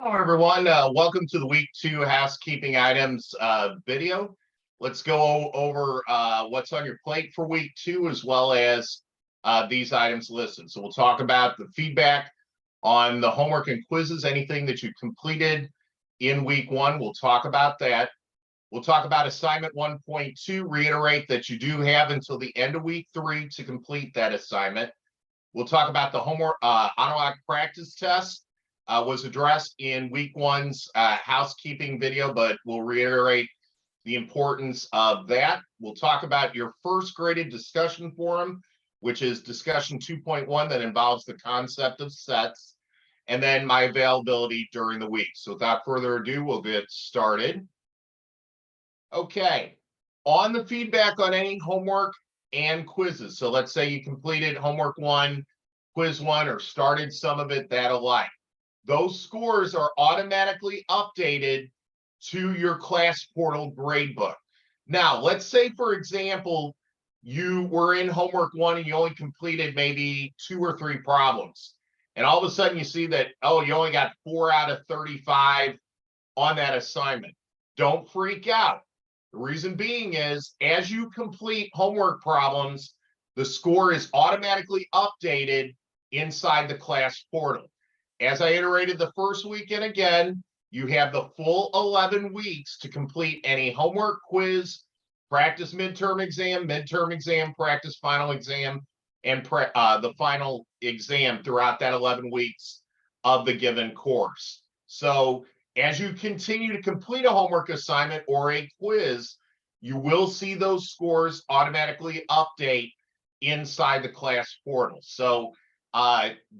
Hello, everyone. Welcome to the week 2 housekeeping items video. Let's go over what's on your plate for week 2, as well as these items listed. So we'll talk about the feedback on the homework and quizzes, anything that you completed in week 1. We'll talk about that. We'll talk about assignment 1.2, reiterate that you do have until the end of week 3 to complete that assignment. We'll talk about the homework analog practice test. Was addressed in week 1's housekeeping video, but we'll reiterate the importance of that. We'll talk about your first graded discussion forum, which is discussion 2.1 that involves the concept of sets, and then my availability during the week. So without further ado, we'll get started. Okay, on the feedback on any homework and quizzes. So let's say you completed homework 1, quiz 1, or started some of it that alike. Those scores are automatically updated to your class portal gradebook. Now, let's say, for example, you were in homework 1 and you only completed maybe 2 or 3 problems. And all of a sudden you see that, oh, you only got 4 out of 35 on that assignment. Don't freak out. The reason being is, as you complete homework problems, the score is automatically updated inside the class portal. As I iterated the first week, and again, you have the full 11 weeks to complete any homework, quiz, practice midterm exam, practice final exam, and the final exam throughout that 11 weeks of the given course. So as you continue to complete a homework assignment or a quiz, you will see those scores automatically update inside the class portal. So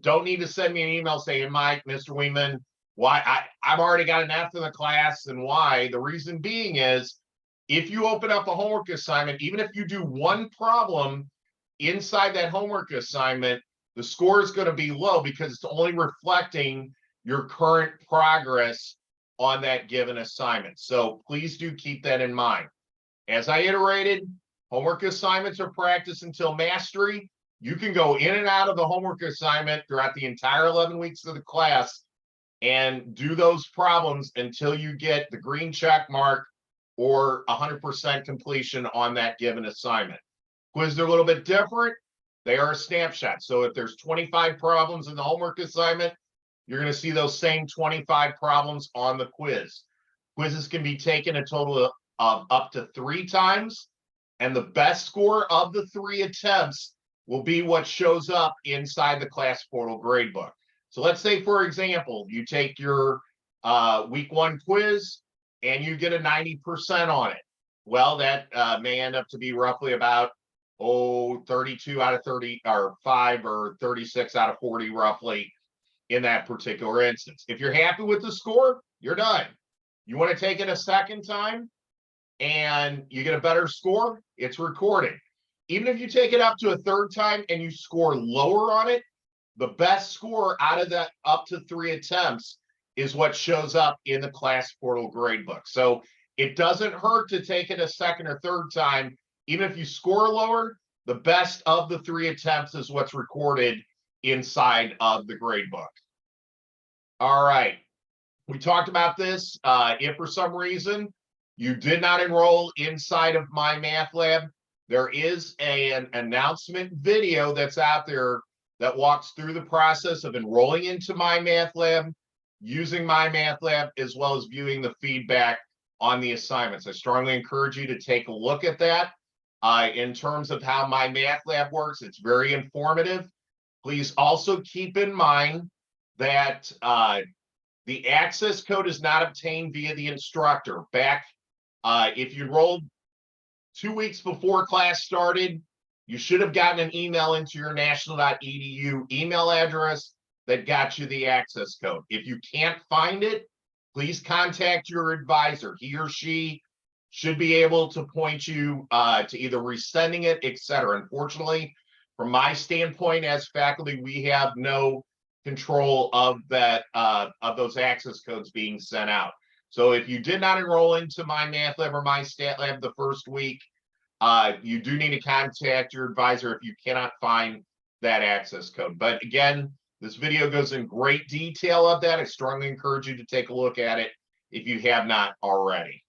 don't need to send me an email saying, Mike, Mr. Weeman, why I've already got an F in the class, and why. The reason being is, if you open up a homework assignment, even if you do one problem inside that homework assignment, the score is going to be low because it's only reflecting your current progress on that given assignment. So please do keep that in mind. As I iterated, homework assignments are practice until mastery. You can go in and out of the homework assignment throughout the entire 11 weeks of the class and do those problems until you get the green check mark or 100% completion on that given assignment. Quizzes are a little bit different. They are a snapshot. So if there's 25 problems in the homework assignment, you're going to see those same 25 problems on the quiz. Quizzes can be taken a total of up to 3 times, and the best score of the 3 attempts will be what shows up inside the class portal gradebook. So let's say, for example, you take your week 1 quiz and you get a 90% on it. Well, that may end up to be roughly about 32 out of 35 or 36 out of 40 roughly in that particular instance. If you're happy with the score, you're done. You want to take it a second time and you get a better score, it's recorded. Even if you take it up to a third time and you score lower on it, the best score out of that up to 3 attempts is what shows up in the class portal gradebook. So it doesn't hurt to take it a second or third time. Even if you score lower, the best of the 3 attempts is what's recorded inside of the gradebook. All right. We talked about this. If for some reason you did not enroll inside of My Math Lab, there is an announcement video that's out there that walks through the process of enrolling into My Math Lab, using My Math Lab, as well as viewing the feedback on the assignments. I strongly encourage you to take a look at that. In terms of how My Math Lab works, it's very informative. Please also keep in mind that the access code is not obtained via the instructor. If you enrolled 2 weeks before class started, you should have gotten an email into your national.edu email address that got you the access code. If you can't find it, please contact your advisor. He or she should be able to point you to either resending it, etc. Unfortunately, from my standpoint as faculty, we have no control of that of those access codes being sent out. So if you did not enroll into My Math Lab or My Stat Lab the first week, you do need to contact your advisor if you cannot find that access code. But again, This video goes in great detail of that. I strongly encourage you to take a look at it if you have not already.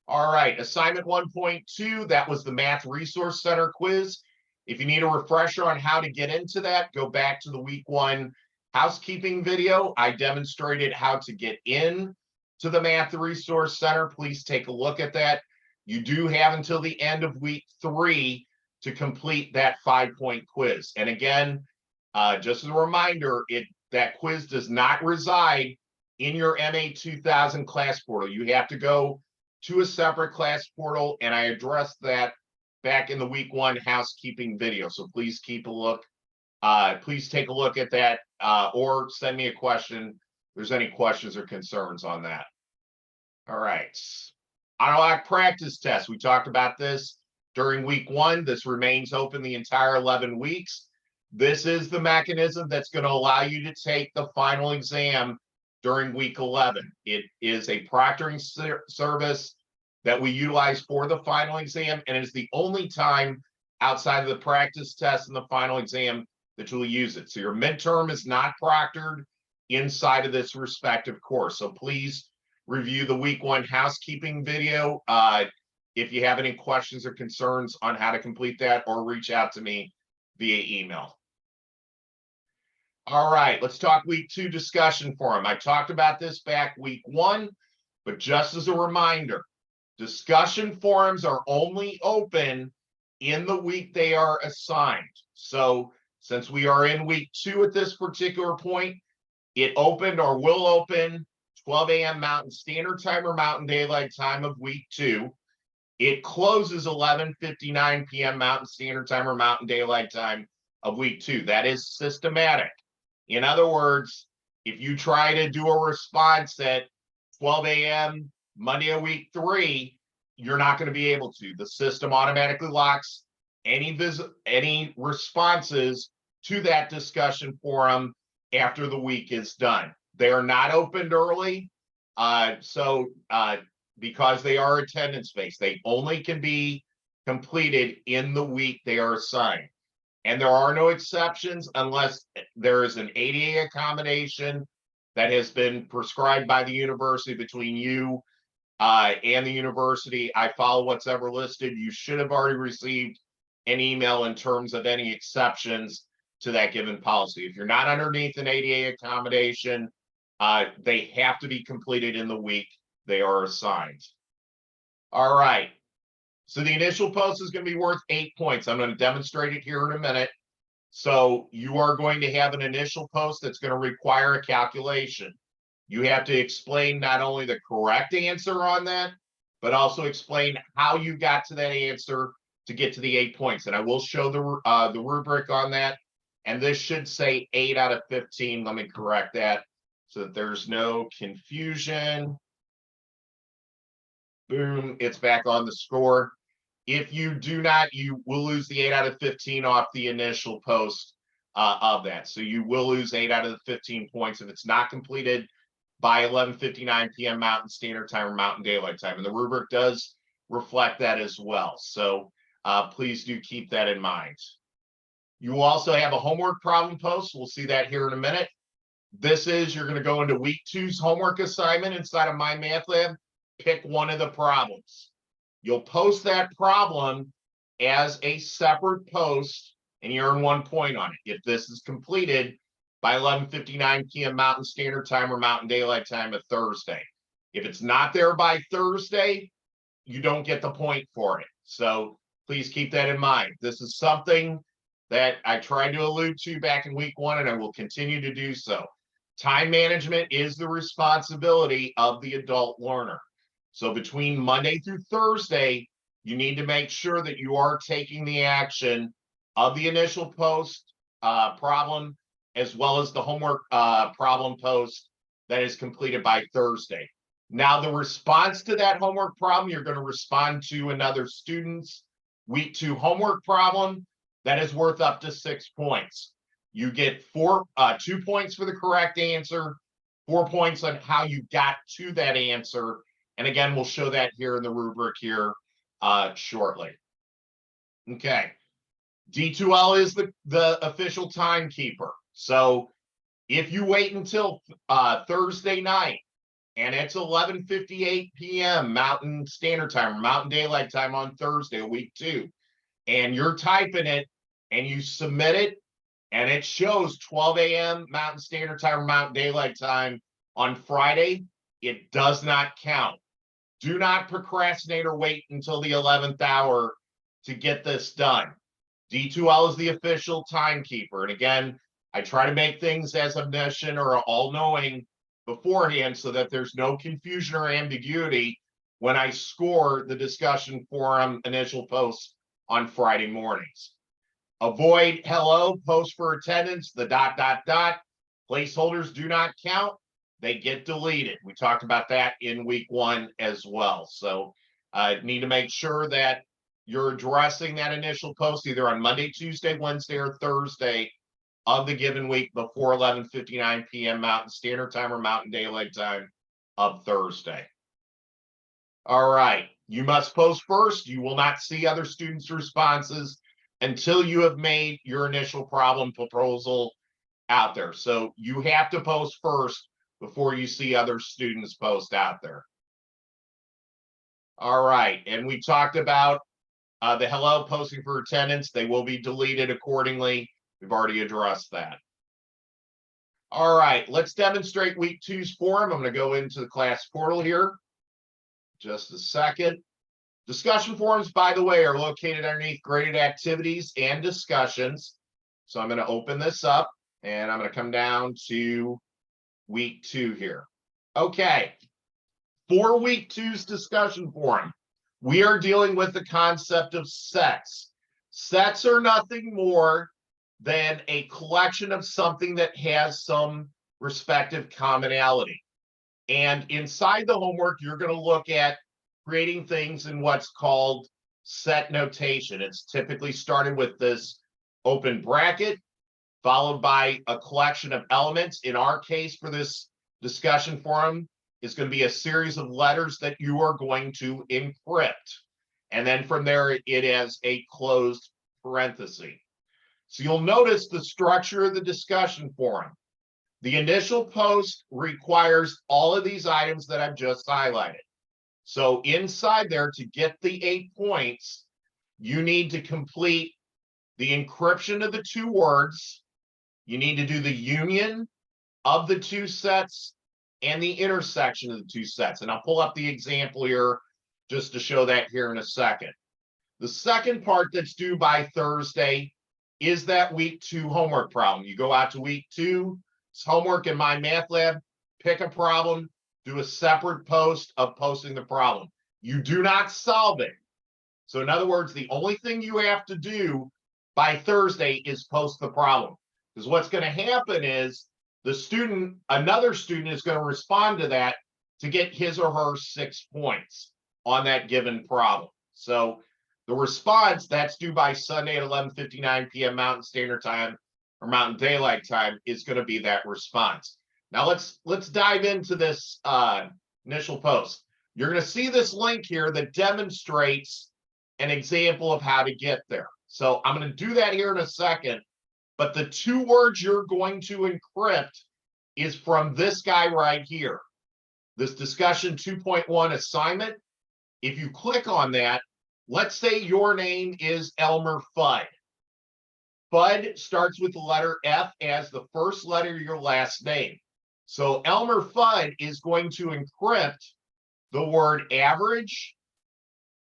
All right, assignment 1.2, that was the Math Resource Center quiz. If you need a refresher on how to get into that, go back to the week 1 housekeeping video. I demonstrated how to get in to the Math Resource Center. Please take a look at that. You do have until the end of week 3 to complete that 5-point quiz. And again, just as a reminder, that quiz does not reside in your MA2000 class portal. You have to go to a separate class portal, and I addressed that back in the week 1 housekeeping video. So please keep a look. Please take a look at that, or send me a question if there's any questions or concerns on that. All right. Autolock practice test. We talked about this during week 1. This remains open the entire 11 weeks. This is the mechanism that's going to allow you to take the final exam during week 11. It is a proctoring service that we utilize for the final exam, and it is the only time outside of the practice test and the final exam that you'll use it. So your midterm is not proctored inside of this respective course. So please review the week 1 housekeeping video if you have any questions or concerns on how to complete that, or reach out to me via email. All right, let's talk week 2 discussion forum. I talked about this back week 1, but just as a reminder, discussion forums are only open in the week they are assigned. So since we are in week 2 at this particular point, it opened or will open 12 a.m. Mountain Standard Time or Mountain Daylight Time of week 2. It closes 11:59 p.m. Mountain Standard Time or Mountain Daylight Time of week 2. That is systematic. In other words, if you try to do a response at 12 a.m. Monday of week 3, you're not going to be able to. The system automatically locks any responses to that discussion forum after the week is done. They are not opened early, because they are attendance-based. They only can be completed in the week they are assigned. And there are no exceptions unless there is an ADA accommodation that has been prescribed by the university between you and the university. I follow what's ever listed. You should have already received an email in terms of any exceptions to that given policy. If you're not underneath an ADA accommodation, they have to be completed in the week they are assigned. All right. So the initial post is going to be worth 8 points. I'm going to demonstrate it here in a minute. So you are going to have an initial post that's going to require a calculation. You have to explain not only the correct answer on that, but also explain how you got to that answer to get to the 8 points. And I will show the rubric on that. And this should say 8 out of 15. Let me correct that so that there's no confusion. Boom, it's back on the score. If you do not, you will lose the 8 out of 15 off the initial post of that. So you will lose 8 out of the 15 points if it's not completed by 11:59 p.m. Mountain Standard Time or Mountain Daylight Time. And the rubric does reflect that as well. So please do keep that in mind. You will also have a homework problem post. We'll see that here in a minute. This is, you're going to go into week 2's homework assignment inside of My Math Lab. Pick one of the problems. You'll post that problem as a separate post and you earn 1 point on it if this is completed by 11:59 p.m. Mountain Standard Time or Mountain Daylight Time of Thursday. If it's not there by Thursday, you don't get the point for it. So please keep that in mind. This is something that I tried to allude to back in week 1, and I will continue to do so. Time management is the responsibility of the adult learner. So between Monday through Thursday, you need to make sure that you are taking the action of the initial post problem, as well as the homework problem post that is completed by Thursday. Now, the response to that homework problem, you're going to respond to another student's week 2 homework problem that is worth up to 6 points. You get 2 points for the correct answer, 4 points on how you got to that answer. And again, we'll show that here in the rubric here shortly. Okay. D2L is the official timekeeper. So if you wait until Thursday night and it's 11:58 p.m. Mountain Standard Time or Mountain Daylight Time on Thursday, week 2, and you're typing it and you submit it and it shows 12 a.m. Mountain Standard Time or Mountain Daylight Time on Friday, it does not count. Do not procrastinate or wait until the 11th hour to get this done. D2L is the official timekeeper. And again, I try to make things as omniscient or all-knowing beforehand so that there's no confusion or ambiguity when I score the discussion forum initial posts on Friday mornings. Avoid hello, post for attendance, the ... Placeholders do not count. They get deleted. We talked about that in week 1 as well. So need to make sure that you're addressing that initial post either on Monday, Tuesday, Wednesday, or Thursday of the given week before 11:59 p.m. Mountain Standard Time or Mountain Daylight Time of Thursday. All right, you must post first. You will not see other students' responses until you have made your initial problem proposal out there. So you have to post first before you see other students post out there. All right, and we talked about the hello posting for attendance. They will be deleted accordingly. We've already addressed that. All right, let's demonstrate week 2's forum. I'm going to go into the class portal here. Just a second. Discussion forums, by the way, are located underneath graded activities and discussions. So I'm going to open this up and I'm going to come down to week 2 here. Okay, for week 2's discussion forum, we are dealing with the concept of sets. Sets are nothing more than a collection of something that has some respective commonality. And inside the homework, you're going to look at creating things in what's called set notation. It's typically started with this open bracket, followed by a collection of elements. In our case, for this discussion forum, is going to be a series of letters that you are going to encrypt. And then from there, it has a closed parenthesis. So you'll notice the structure of the discussion forum. The initial post requires all of these items that I've just highlighted. So inside there, to get the 8 points, you need to complete the encryption of the 2 words. You need to do the union of the 2 sets and the intersection of the 2 sets. And I'll pull up the example here just to show that here in a second. The second part that's due by Thursday is that week 2 homework problem. You go out to week 2, it's homework in my math lab, pick a problem, do a separate post of posting the problem. You do not solve it. So in other words, the only thing you have to do by Thursday is post the problem. Because what's going to happen is the student, another student is going to respond to that to get his or her 6 points on that given problem. So the response that's due by Sunday at 11:59 p.m. Mountain Standard Time or Mountain Daylight Time is going to be that response. Now let's dive into this initial post. You're going to see this link here that demonstrates an example of how to get there. So I'm going to do that here in a second, but the 2 words you're going to encrypt is from this guy right here, this discussion 2.1 assignment. If you click on that, let's say your name is Elmer Fudd. Fudd starts with the letter F as the first letter of your last name. So Elmer Fudd is going to encrypt the word average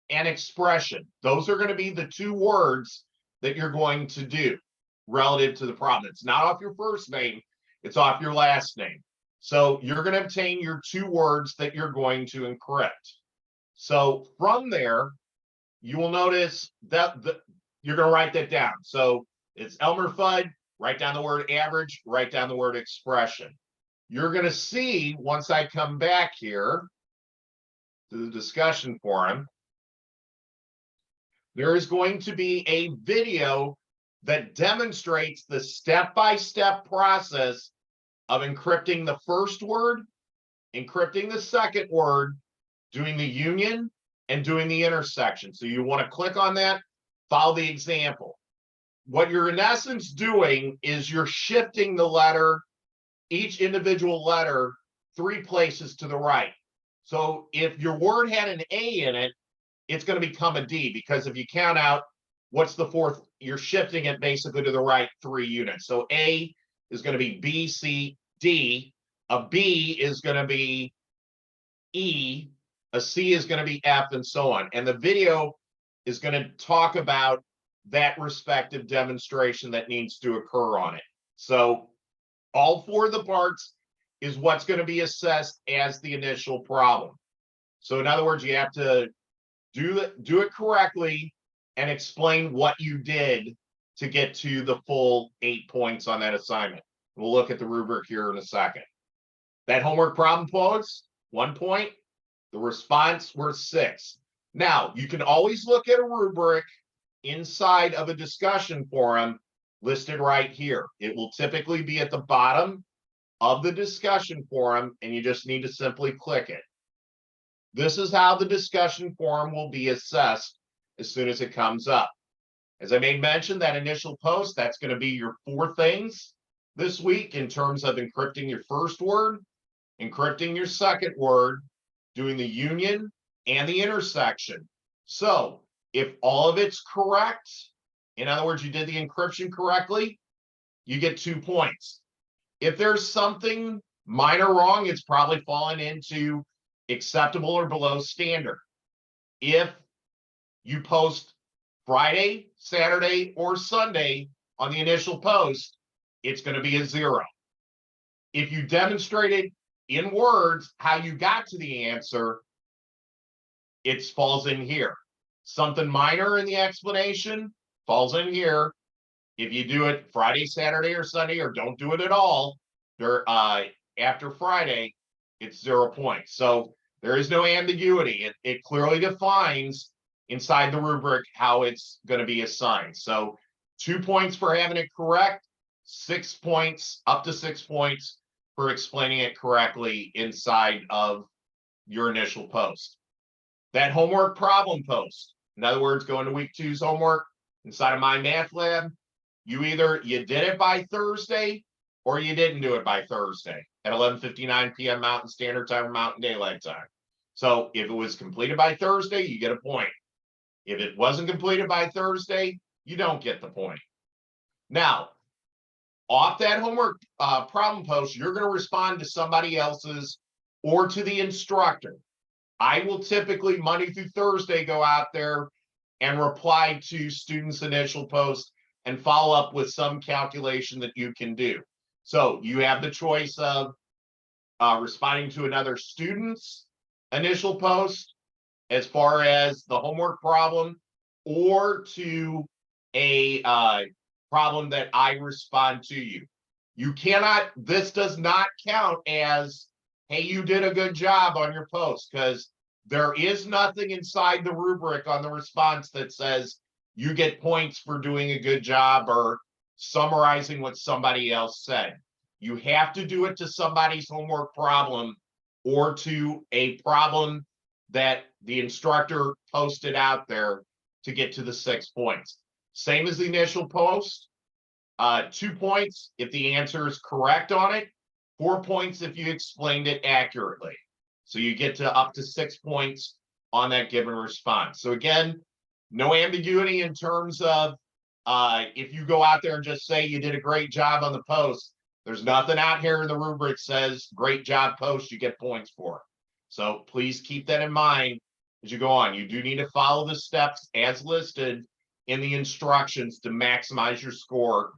and expression. Those are going to be the 2 words that you're going to do relative to the problem. It's not off your first name, it's off your last name. So you're going to obtain your 2 words that you're going to encrypt. So from there, you will notice that you're going to write that down. So it's Elmer Fudd, write down the word average, write down the word expression. You're going to see, once I come back here to the discussion forum, there is going to be a video that demonstrates the step-by-step process of encrypting the first word, encrypting the second word, doing the union, and doing the intersection. So you want to click on that, follow the example. what you're in essence doing is you're shifting the letter, each individual letter, 3 places to the right. So if your word had an A in it, it's going to become a D, because if you count out what's the fourth, you're shifting it basically to the right 3 units. So A is going to be B, C, D. A B is going to be E. A C is going to be F, and so on. And the video is going to talk about that respective demonstration that needs to occur on it. So all 4 of the parts is what's going to be assessed as the initial problem. So in other words, you have to do it correctly and explain what you did to get to the full 8 points on that assignment. We'll look at the rubric here in a second. That homework problem pose, 1 point. The response were 6. Now, you can always look at a rubric inside of a discussion forum listed right here. It will typically be at the bottom of the discussion forum, and you just need to simply click it. This is how the discussion forum will be assessed as soon as it comes up. As I made mention, that initial post, that's going to be your 4 things this week in terms of encrypting your first word, encrypting your second word, doing the union and the intersection. So if all of it's correct, in other words, you did the encryption correctly, you get 2 points. If there's something minor wrong, it's probably fallen into acceptable or below standard. If you post Friday, Saturday, or Sunday on the initial post, it's going to be a 0. If you demonstrated in words how you got to the answer, it falls in here. Something minor in the explanation falls in here. If you do it Friday, Saturday, or Sunday, or don't do it at all after Friday, it's 0 points. So there is no ambiguity. It clearly defines inside the rubric how it's going to be assigned. So 2 points for having it correct, 6 points, up to 6 points for explaining it correctly inside of your initial post. That homework problem post, in other words, going to week 2's homework inside of my math lab, you did it by Thursday or you didn't do it by Thursday at 11:59 p.m. Mountain Standard Time or Mountain Daylight Time. So if it was completed by Thursday, you get a point. If it wasn't completed by Thursday, you don't get the point. Now, off that homework problem post, you're going to respond to somebody else's or to the instructor. I will typically Monday through Thursday go out there and reply to students' initial posts and follow up with some calculation that you can do. So you have the choice of responding to another student's initial post as far as the homework problem, or to a problem that I respond to you. This does not count as, hey, you did a good job on your post, because there is nothing inside the rubric on the response that says you get points for doing a good job or summarizing what somebody else said. You have to do it to somebody's homework problem or to a problem that the instructor posted out there to get to the 6 points. Same as the initial post, 2 points if the answer is correct on it, 4 points if you explained it accurately. So you get to up to 6 points on that given response. So again, no ambiguity in terms of if you go out there and just say you did a great job on the post, there's nothing out here in the rubric says great job post, you get points for it. So please keep that in mind as you go on. You do need to follow the steps as listed in the instructions to maximize your score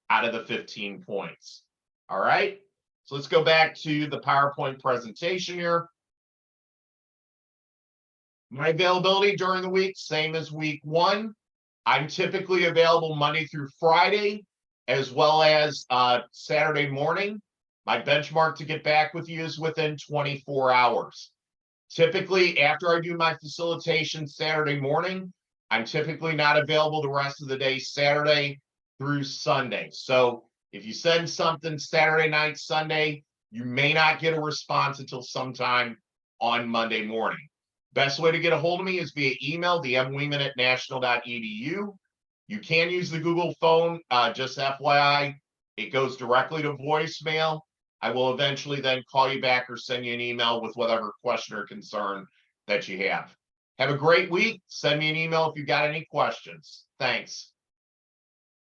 out of the 15 points. All right, so let's go back to the PowerPoint presentation here. My availability during the week, same as week 1. I'm typically available Monday through Friday, as well as Saturday morning. My benchmark to get back with you is within 24 hours. Typically, after I do my facilitation Saturday morning, I'm typically not available the rest of the day, Saturday through Sunday. So if you send something Saturday night, Sunday, you may not get a response until sometime on Monday morning. Best way to get a hold of me is via email, dmweeman@national.edu. You can use the Google phone, just FYI, it goes directly to voicemail. I will eventually then call you back or send you an email with whatever question or concern that you have. Have a great week. Send me an email if you got any questions. Thanks.